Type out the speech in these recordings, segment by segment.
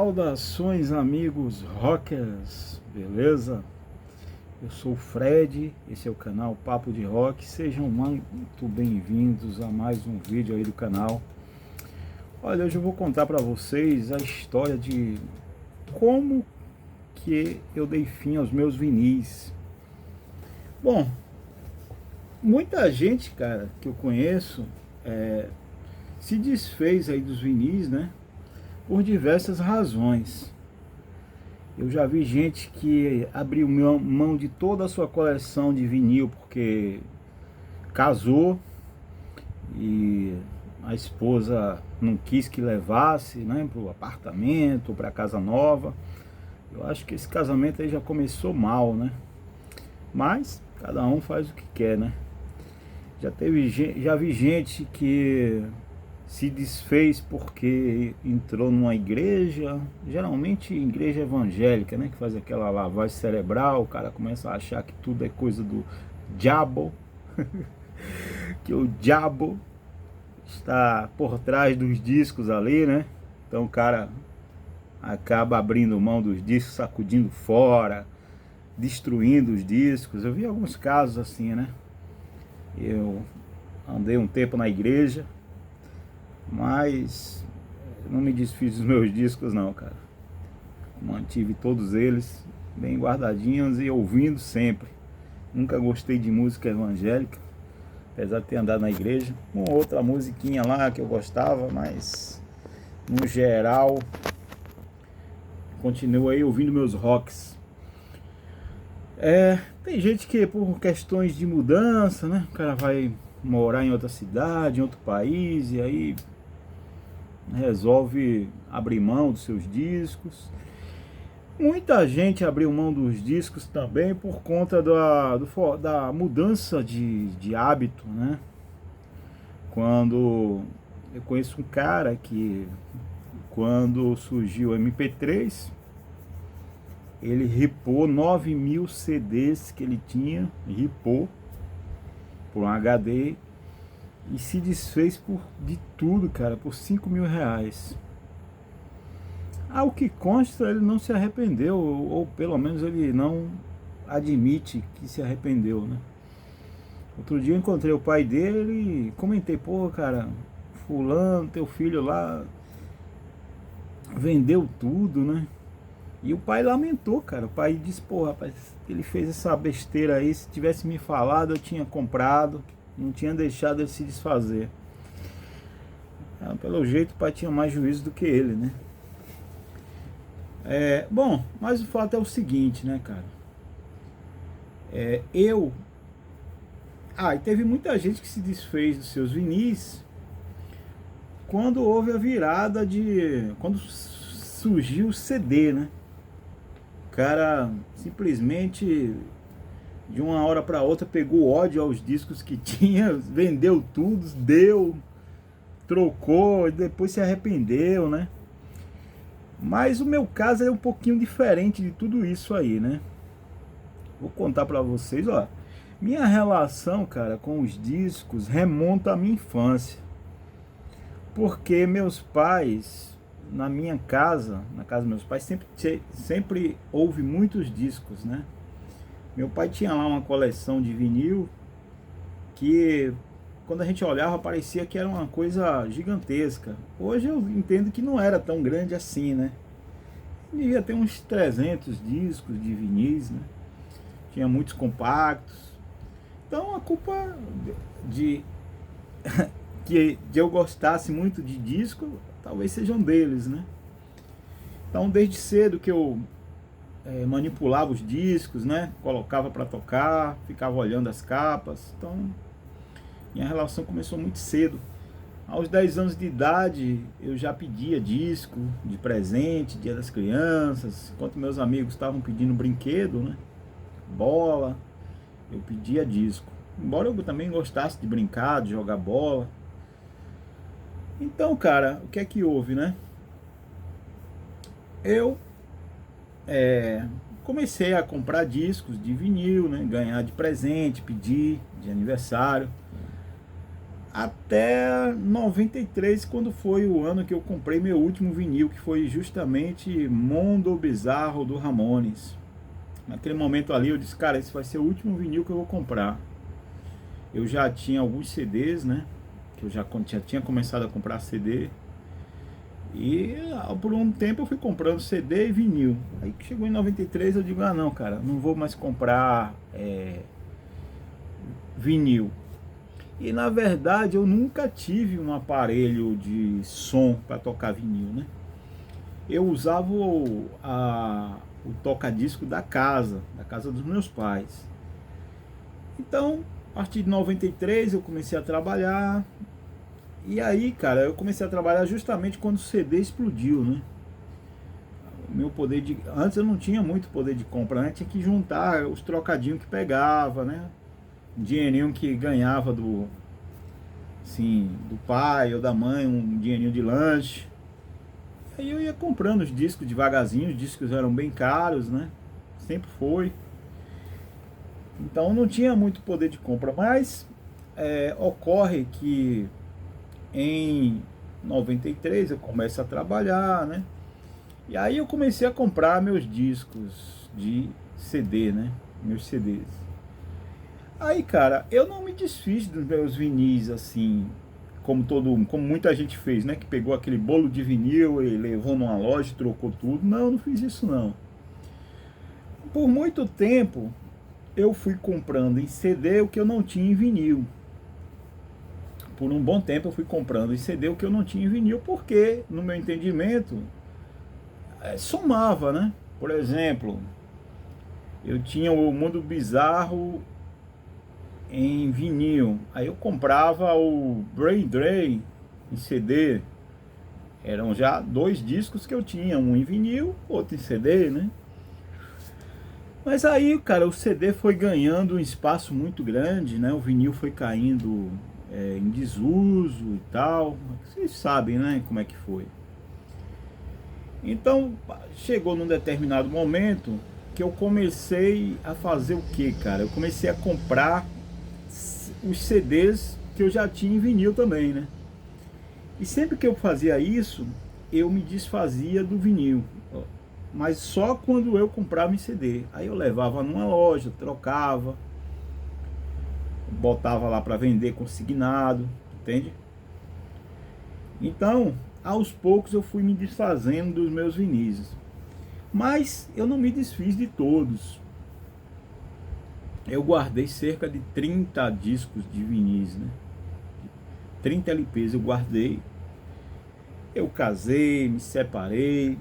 Saudações, amigos rockers, beleza? Eu sou o Fred, esse é o canal Papo de Rock. Sejam muito bem-vindos a mais um vídeo aí do canal. Olha, hoje eu vou contar para vocês a história de como que eu dei fim aos meus vinis. Bom, muita gente, cara, que eu conheço se desfez aí dos vinis, né? Por diversas razões. Eu já vi gente que abriu mão de toda a sua coleção de vinil porque casou e a esposa não quis que levasse, né, para o apartamento, para a casa nova. Eu acho que esse casamento aí já começou mal, né? Mas cada um faz o que quer, né? Já vi gente que se desfez porque entrou numa igreja, geralmente igreja evangélica, né, que faz aquela lavagem cerebral. O cara começa a achar que tudo é coisa do diabo, que o diabo está por trás dos discos ali, né? Então o cara acaba abrindo mão dos discos, sacudindo fora, destruindo os discos. Eu vi alguns casos assim, né? Eu andei um tempo na igreja, mas não me desfiz dos meus discos não, cara. Mantive todos eles bem guardadinhos e ouvindo sempre. Nunca gostei de música evangélica, apesar de ter andado na igreja. Uma outra musiquinha lá que eu gostava, mas no geral continuo aí ouvindo meus rocks. Tem gente que por questões de mudança, né, o cara vai morar em outra cidade, em outro país, e aí resolve abrir mão dos seus discos. Muita gente abriu mão dos discos também por conta da mudança de hábito, né? Quando eu conheço um cara que, quando surgiu o MP3, ele ripou 9.000 CDs que ele tinha, ripou por um HD e se desfez de tudo, cara, por 5.000 reais. Ao que consta, ele não se arrependeu, ou pelo menos ele não admite que se arrependeu, né? Outro dia eu encontrei o pai dele e comentei: pô, cara, fulano, teu filho lá vendeu tudo, né? E o pai lamentou, cara. O pai disse: pô, rapaz, ele fez essa besteira aí, se tivesse me falado eu tinha comprado, não tinha deixado ele se desfazer. Pelo jeito o pai tinha mais juízo do que ele, né? Bom, mas o fato é o seguinte, né, cara? E teve muita gente que se desfez dos seus vinis quando houve a virada quando surgiu o CD, né? O cara simplesmente de uma hora para outra pegou ódio aos discos que tinha, vendeu tudo, trocou e depois se arrependeu, né? Mas o meu caso é um pouquinho diferente de tudo isso aí, né? Vou contar pra vocês, ó. Minha relação, cara, com os discos remonta à minha infância. Porque meus pais, na minha casa, na casa dos meus pais, sempre houve muitos discos, né? Meu pai tinha lá uma coleção de vinil que, quando a gente olhava, parecia que era uma coisa gigantesca. Hoje eu entendo que não era tão grande assim, né? Devia ter uns 300 discos de vinis, né? Tinha muitos compactos. Então a culpa de que eu gostasse muito de disco, talvez sejam deles, né? Então desde cedo que eu manipulava os discos, né? Colocava para tocar, ficava olhando as capas. Então minha relação começou muito cedo. Aos 10 anos de idade eu já pedia disco de presente, dia das crianças. Enquanto meus amigos estavam pedindo brinquedo, né, bola, eu pedia disco. Embora eu também gostasse de brincar, de jogar bola. Então, cara, o que é que houve, né? Eu comecei a comprar discos de vinil, né, ganhar de presente, pedir de aniversário. até 93, quando foi o ano que eu comprei meu último vinil, que foi justamente Mundo Bizarro do Ramones. Naquele momento ali eu disse, cara, esse vai ser o último vinil que eu vou comprar. Eu já tinha alguns CDs, né? Que eu já tinha começado a comprar CD. E por um tempo eu fui comprando CD e vinil. Aí que chegou em 93 eu digo, ah não, cara, não vou mais comprar vinil. E na verdade eu nunca tive um aparelho de som para tocar vinil, né? Eu usava o toca-disco da casa dos meus pais. Então, a partir de 93 eu comecei a trabalhar. E aí, cara, eu comecei a trabalhar justamente quando o CD explodiu, né? Meu poder de... Antes eu não tinha muito poder de compra, né? Tinha que juntar os trocadinhos que pegava, né? Um dinheirinho que ganhava do... Assim, do pai ou da mãe, um dinheirinho de lanche. Aí eu ia comprando os discos devagarzinho, os discos eram bem caros, né? Sempre foi. Então não tinha muito poder de compra, mas ocorre que em 93 eu começo a trabalhar, né? E aí eu comecei a comprar meus discos de CD, né? Meus CDs. Aí, cara, eu não me desfiz dos meus vinis assim, como muita gente fez, né? Que pegou aquele bolo de vinil e levou numa loja e trocou tudo. Não, eu não fiz isso não. Por muito tempo eu fui comprando em CD o que eu não tinha em vinil. Por um bom tempo eu fui comprando em CD o que eu não tinha em vinil, porque, no meu entendimento, somava, né? Por exemplo, eu tinha o Mundo Bizarro em vinil, aí eu comprava o Brain Drain em CD. Eram já dois discos que eu tinha, um em vinil, outro em CD, né? Mas aí, cara, o CD foi ganhando um espaço muito grande, né? O vinil foi caindo em desuso e tal. Vocês sabem, né, como é que foi. Então, chegou num determinado momento que eu comecei a fazer o que, cara? Eu comecei a comprar os CDs que eu já tinha em vinil também, né? E sempre que eu fazia isso, eu me desfazia do vinil. Mas só quando eu comprava em CD. Aí eu levava numa loja, trocava, botava lá para vender consignado, entende? Então, aos poucos eu fui me desfazendo dos meus vinis. Mas eu não me desfiz de todos. Eu guardei cerca de 30 discos de vinis, né? 30 LPs eu guardei. Eu casei, me separei,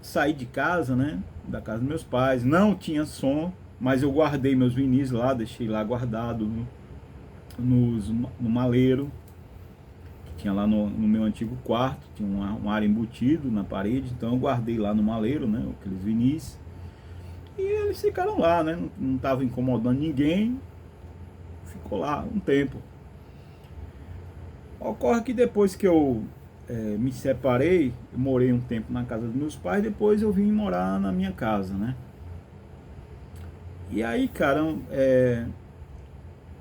sair de casa, né? Da casa dos meus pais. Não tinha som, mas eu guardei meus vinis lá, deixei lá guardado no maleiro. Tinha lá no meu antigo quarto, tinha um ar embutido na parede, então eu guardei lá no maleiro, né? Aqueles vinis. E eles ficaram lá, né? Não estavam incomodando ninguém. Ficou lá um tempo. Ocorre que depois que eu me separei, eu morei um tempo na casa dos meus pais, depois eu vim morar na minha casa, né? E aí, cara,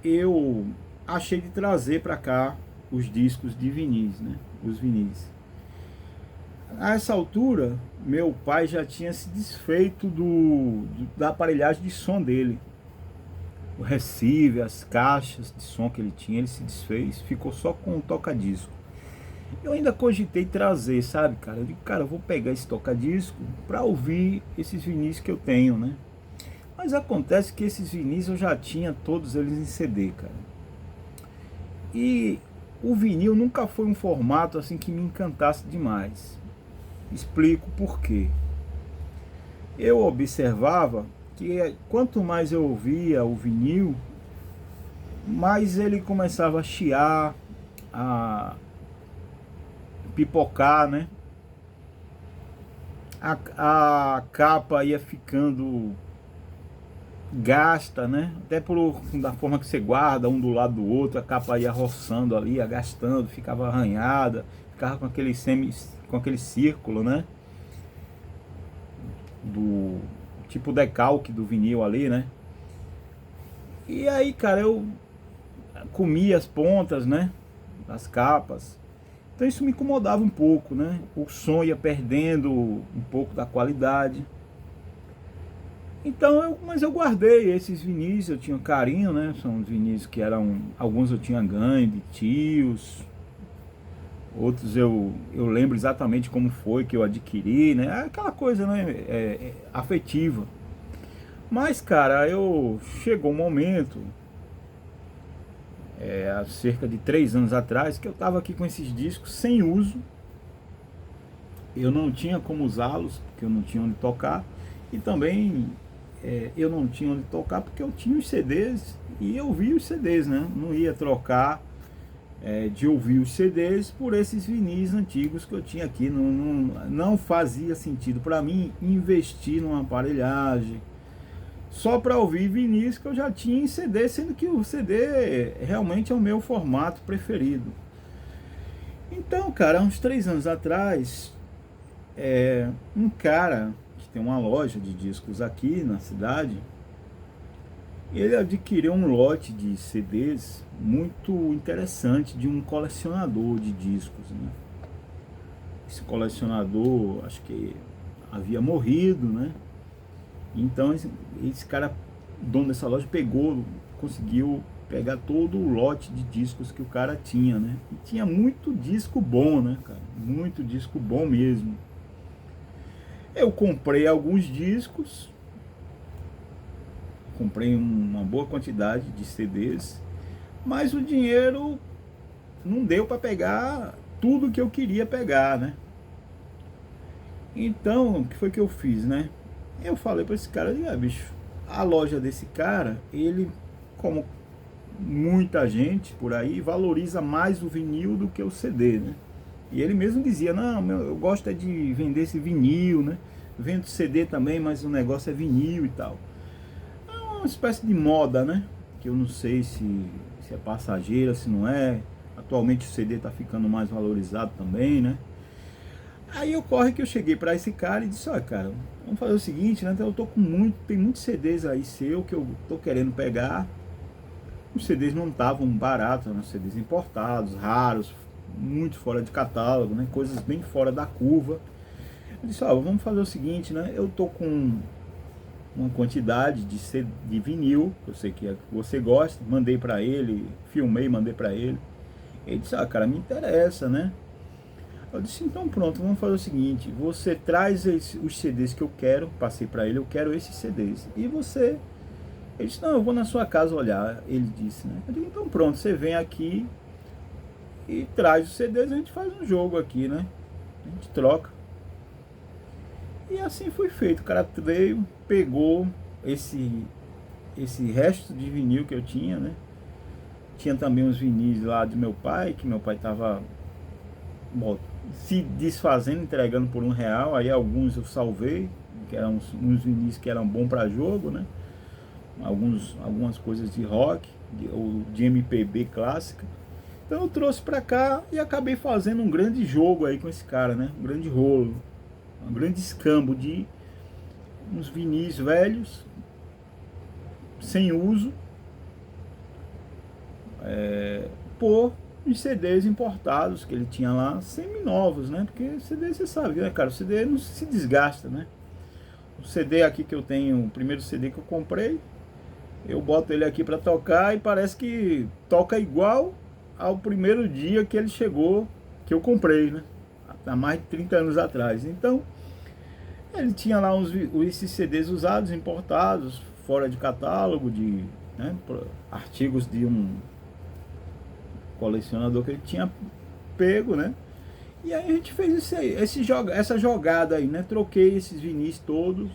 eu achei de trazer pra cá os discos de vinis, né? Os vinis. A essa altura, meu pai já tinha se desfeito da aparelhagem de som dele. O receiver, as caixas de som que ele tinha, ele se desfez, ficou só com o toca-disco. Eu ainda cogitei trazer, sabe, cara? Eu digo, cara, eu vou pegar esse toca-disco para ouvir esses vinis que eu tenho, né? Mas acontece que esses vinis eu já tinha todos eles em CD, cara. E o vinil nunca foi um formato assim que me encantasse demais. Explico por quê. Eu observava que quanto mais eu ouvia o vinil, mais ele começava a chiar, a pipocar, né? A capa ia ficando gasta, né? Até da forma que você guarda um do lado do outro, a capa ia roçando ali, ia gastando, ficava arranhada, ficava com aquele círculo, né? Do tipo decalque do vinil ali, né? E aí, cara, eu comia as pontas, né, das capas. Então isso me incomodava um pouco, né? O som ia perdendo um pouco da qualidade. Então, mas eu guardei esses vinis, eu tinha um carinho, né? São vinis que eram, alguns eu tinha ganho de tios, outros eu lembro exatamente como foi que eu adquiri, né? Aquela coisa, né? Afetiva. Mas, cara, chegou um momento, há cerca de 3 anos atrás, que eu tava aqui com esses discos sem uso. Eu não tinha como usá-los, porque eu não tinha onde tocar. E também eu não tinha onde tocar porque eu tinha os CDs e eu via os CDs, né? Não ia trocar de ouvir os CDs por esses vinis antigos que eu tinha aqui. Não fazia sentido para mim investir numa aparelhagem só para ouvir vinis que eu já tinha em CD, sendo que o CD realmente é o meu formato preferido. Então, cara, há uns 3 anos atrás, um cara que tem uma loja de discos aqui na cidade, ele adquiriu um lote de CDs muito interessante de um colecionador de discos, né? Esse colecionador, acho que havia morrido, né? Então esse cara, dono dessa loja, conseguiu pegar todo o lote de discos que o cara tinha, né? E tinha muito disco bom, né, cara? Muito disco bom mesmo. Eu comprei alguns discos, comprei uma boa quantidade de CDs, mas o dinheiro não deu para pegar tudo que eu queria pegar, né? Então, o que foi que eu fiz, né? Eu falei para esse cara, bicho, a loja desse cara, ele, como muita gente por aí, valoriza mais o vinil do que o CD, né? E ele mesmo dizia, não, eu gosto de vender esse vinil, né? Vendo CD também, mas o negócio é vinil e tal. É uma espécie de moda, né? Que eu não sei se é passageira, se não é. Atualmente o CD está ficando mais valorizado também, né? Aí ocorre que eu cheguei para esse cara e disse, olha, cara, vamos fazer o seguinte, né? Eu tô tem muitos CDs aí seu que eu tô querendo pegar. Os CDs não estavam baratos, eram CDs importados, raros, muito fora de catálogo, né? Coisas bem fora da curva. Eu disse, vamos fazer o seguinte, né? Eu tô com uma quantidade de vinil, que eu sei que você gosta, mandei para ele, filmei, mandei para ele. Ele disse, cara, me interessa, né? Eu disse, então pronto, vamos fazer o seguinte, você traz os CDs que eu quero, passei para ele, eu quero esses CDs. E você... Ele disse, não, eu vou na sua casa olhar, ele disse, né? Eu digo, então pronto, você vem aqui e traz os CDs, a gente faz um jogo aqui, né? A gente troca. E assim foi feito, o cara veio, pegou esse resto de vinil que eu tinha, né? Tinha também uns vinis lá do meu pai, que meu pai estava se desfazendo, entregando por R$1. Aí alguns eu salvei, que eram uns vinis que eram bons para jogo, né? Algumas coisas de rock, ou de MPB clássica. Então eu trouxe para cá e acabei fazendo um grande jogo aí com esse cara, né? Um grande rolo, um grande escambo de uns vinis velhos, sem uso, por uns CDs importados que ele tinha lá, semi-novos, né? Porque CD, você sabe, né, cara? O CD não se desgasta, né? O CD aqui que eu tenho, o primeiro CD que eu comprei, eu boto ele aqui para tocar e parece que toca igual ao primeiro dia que ele chegou, que eu comprei, né? Há mais de 30 anos atrás. Então, ele tinha lá esses CDs usados, importados, fora de catálogo, né, artigos de um colecionador que ele tinha pego, né? E aí a gente fez isso aí, essa jogada aí, né? Troquei esses vinis todos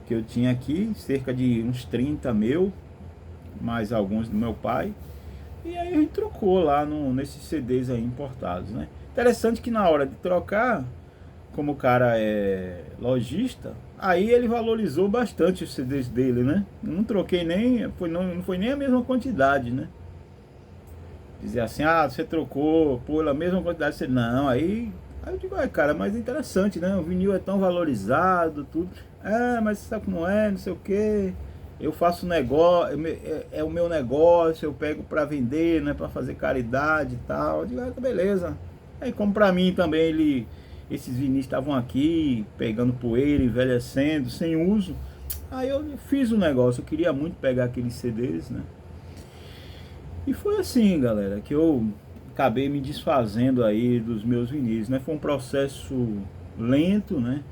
que eu tinha aqui, cerca de uns 30 mil, mais alguns do meu pai. E aí a gente trocou lá nesses CDs aí importados, né? Interessante que na hora de trocar, como o cara é lojista, aí ele valorizou bastante os CDs dele, né? Não troquei nem, não foi nem a mesma quantidade, né? Dizer assim, você trocou pela mesma quantidade, você não, aí eu digo, cara, mas é interessante, né? O vinil é tão valorizado, tudo. Mas você sabe como é, não sei o que. eu faço negócio, é o meu negócio, eu pego para vender, né, para fazer caridade e tal. Eu digo, ah, beleza. Aí como para mim também esses vinis estavam aqui, pegando poeira, envelhecendo, sem uso. Aí eu fiz um negócio, eu queria muito pegar aqueles CDs, né? E foi assim, galera, que eu acabei me desfazendo aí dos meus vinis, né? Foi um processo lento, né?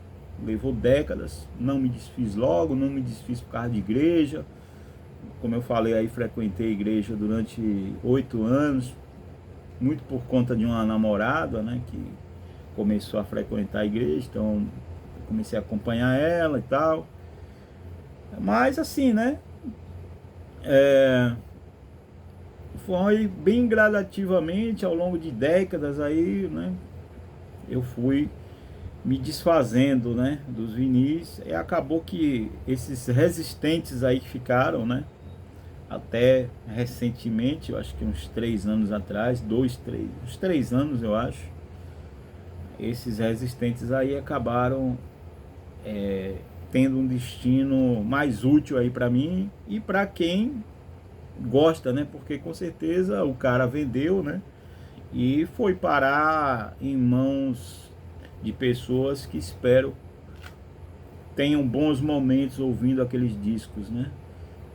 Levou décadas, não me desfiz logo, não me desfiz por causa de igreja. Como eu falei aí, frequentei a igreja durante 8 anos, muito por conta de uma namorada, né? Que começou a frequentar a igreja, então comecei a acompanhar ela e tal. Mas assim, né? Foi bem gradativamente, ao longo de décadas aí, né? Eu fui me desfazendo, né, dos vinis, e acabou que esses resistentes aí que ficaram, né, até recentemente, eu acho que uns 3 anos atrás, uns 3 anos eu acho, esses resistentes aí acabaram tendo um destino mais útil aí para mim e para quem gosta, né, porque com certeza o cara vendeu, né, e foi parar em mãos de pessoas que espero tenham bons momentos ouvindo aqueles discos, né?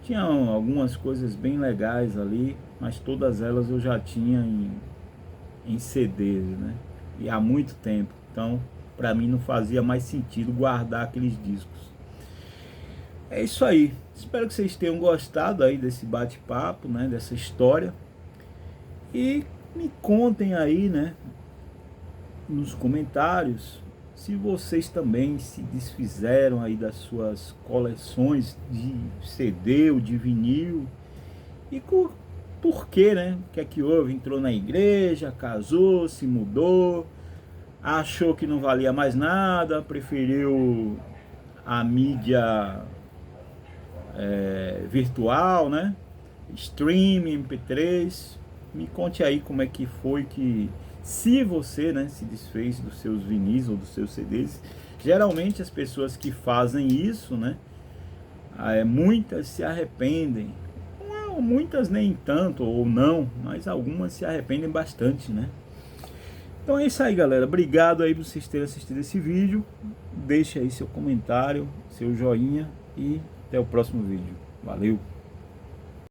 Tinham algumas coisas bem legais ali, mas todas elas eu já tinha em CDs, né? E há muito tempo. Então, para mim não fazia mais sentido guardar aqueles discos. É isso aí. Espero que vocês tenham gostado aí desse bate-papo, né? Dessa história. E me contem aí, né? Nos comentários se vocês também se desfizeram aí das suas coleções de CD ou de vinil e por que, né? O que é que houve? Entrou na igreja, casou, se mudou, achou que não valia mais nada, preferiu a mídia virtual, né? Streaming, MP3. Me conte aí como é que foi que, se você, né, se desfez dos seus vinis ou dos seus CDs. Geralmente as pessoas que fazem isso, né, muitas se arrependem, muitas nem tanto ou não, mas algumas se arrependem bastante, né. Então é isso aí, galera. Obrigado aí por vocês terem assistido esse vídeo. Deixe aí seu comentário, seu joinha e até o próximo vídeo. Valeu!